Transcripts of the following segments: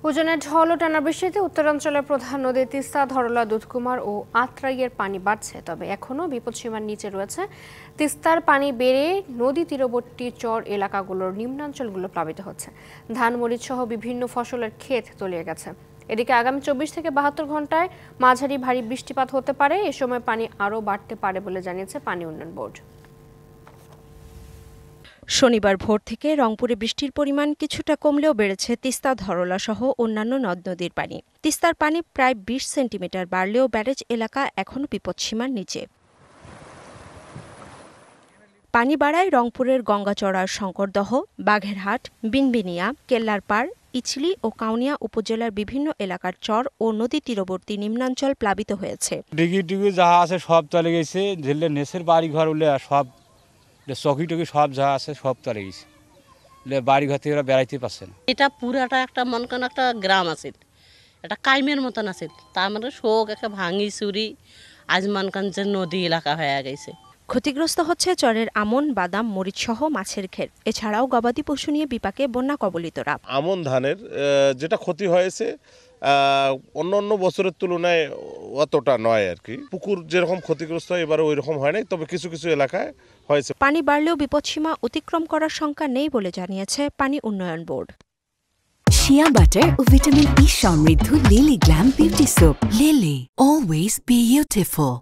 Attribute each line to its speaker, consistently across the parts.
Speaker 1: উজানের ঢল ও টানা বৃষ্টিতে উত্তরাঞ্চলের প্রধান নদী তিস্তা, ধরলা, দুধকুমার ও আত্রাইয়ের পানি বাড়ছে, তবে এখনও বিপদসীমার নিচে রয়েছে। তিস্তার পানি বেড়ে নদী তীরবর্তী চর এলাকাগুলোর নিম্নাঞ্চলগুলো প্লাবিত হচ্ছে। ধান, মরিচ সহ বিভিন্ন ফসলের ক্ষেত তলিয়ে গেছে। এদিকে আগামী 24 থেকে 72 ঘন্টায় মাঝারি ভারী বৃষ্টিপাত হতে পারে। এ সময় পানি আরও বাড়তে পারে বলে জানিয়েছে পানি উন্নয়ন বোর্ড।
Speaker 2: শনিবার ভোর থেকে রংপুরে বৃষ্টির পরিমাণ কিছুটা কমলেও বেড়েছে তিস্তা, ধরলা সহ অন্যান্য নদ নদীর পানি। তিস্তার পানি প্রায় 20 সেন্টিমিটার বাড়লেও ব্যারেজ এলাকা এখনও বিপদসীমার নিচে। পানি বাড়ায় রংপুরের গঙ্গাচড়ার শঙ্করদহ, বাঘেরহাট, বিনবিনিয়া, কেল্লারপাড়, ইছলি ও কাউনিয়া উপজেলার বিভিন্ন এলাকার চর ও নদী তীরবর্তী নিম্নাঞ্চল প্লাবিত হয়েছে।
Speaker 3: ডিগি টিগি যাহা আছে সব চলে গেছে, ঝেলে নেশের বাড়ি ঘর উলে সব চকি টকি সব যা আছে সব চলে গেছে। বাড়ি ঘর থেকে ওরা বেড়াইতে পারছে না।
Speaker 4: এটা পুরাটা একটা মন কান একটা গ্রাম আছে, এটা কাইমের মতন আছে। তার মানে শোক একটা ভাঙি চুরি আজ মনকান যে নদী এলাকা হয়ে গেছে।
Speaker 2: ক্ষতিগ্রস্ত হচ্ছে চরের আমন, বাদাম, মরিচ সহ মাছের ক্ষেত। এছাড়াও গবাদি পশু নিয়ে বিপাকে বন্যা কবলিতরা।
Speaker 5: আমন ধানের যেটা ক্ষতি হয়েছে অন্য বছরের তুলনায় অতটা নয় আর কি। পুকুর যেরকম ক্ষতিগ্রস্ত হয় এবারে ওই রকম হয় নাই, তবে কিছু কিছু এলাকায় হয়েছে।
Speaker 2: পানি বাড়লেও বিপদসীমা অতিক্রম করার শঙ্কা নেই বলে জানিয়েছে পানি উন্নয়ন বোর্ড।
Speaker 6: শিয়া বাটার ও ভিটামিন ই সমৃদ্ধ lily glam beauty soap. Lily, always beautiful.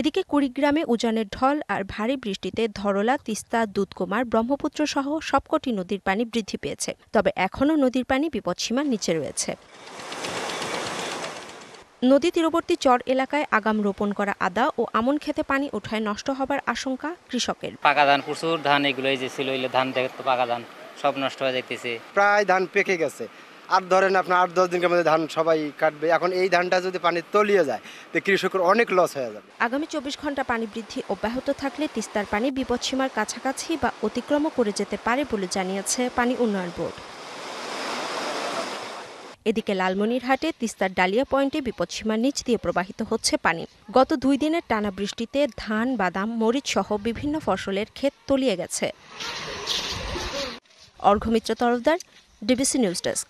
Speaker 2: এদিকে কুড়িগ্রামে উজানের ঢল আর ভারী বৃষ্টিতে ধরলা, তিস্তা, দুধকুমার, ব্রহ্মপুত্র সহ সবকটি নদীর পানি বৃদ্ধি পেয়েছে, তবে এখনও নদীর পানি বিপদসীমার নিচে রয়েছে। নদী তীরবর্তী চর এলাকায় আগাম রোপণ করা আদা ও আমন খেতে পানি ওঠায় নষ্ট হবার আশঙ্কা কৃষকের।
Speaker 7: পাকা ধান, প্রচুর ধান এগুলোই যে ছিল, ধান দেখতে পাকা ধান সব নষ্ট হয়ে যাইতেছে।
Speaker 8: প্রায় ধান পেকে গেছে, আর ধরেন আপনার 8-10 দিনের মধ্যে ধান সবাই কাটবে। এখন এই ধানটা যদি পানি তলিয়ে যায় তো কৃষকের অনেক লস হয়ে যাবে।
Speaker 2: আগামী 24 ঘন্টা পানি বৃদ্ধি অব্যাহত থাকলে তিস্তার পানি বিপদসীমার কাছাকাছি বা অতিক্রম করে যেতে পারে বলে জানিয়েছে পানি উন্নয়ন বোর্ড। এদিকে লালমনিরহাটে তিস্তার ডালিয়া পয়েন্টে বিপদসীমার নিচ দিয়ে প্রবাহিত হচ্ছে পানি। গত 2 দিনের টানা বৃষ্টিতে ধান, বাদাম, মরিচ সহ বিভিন্ন ফসলের ক্ষেত তলিয়ে গেছে। অর্ঘ্যমিত্র তরফদার, ডিবিসি নিউজ ডেস্ক।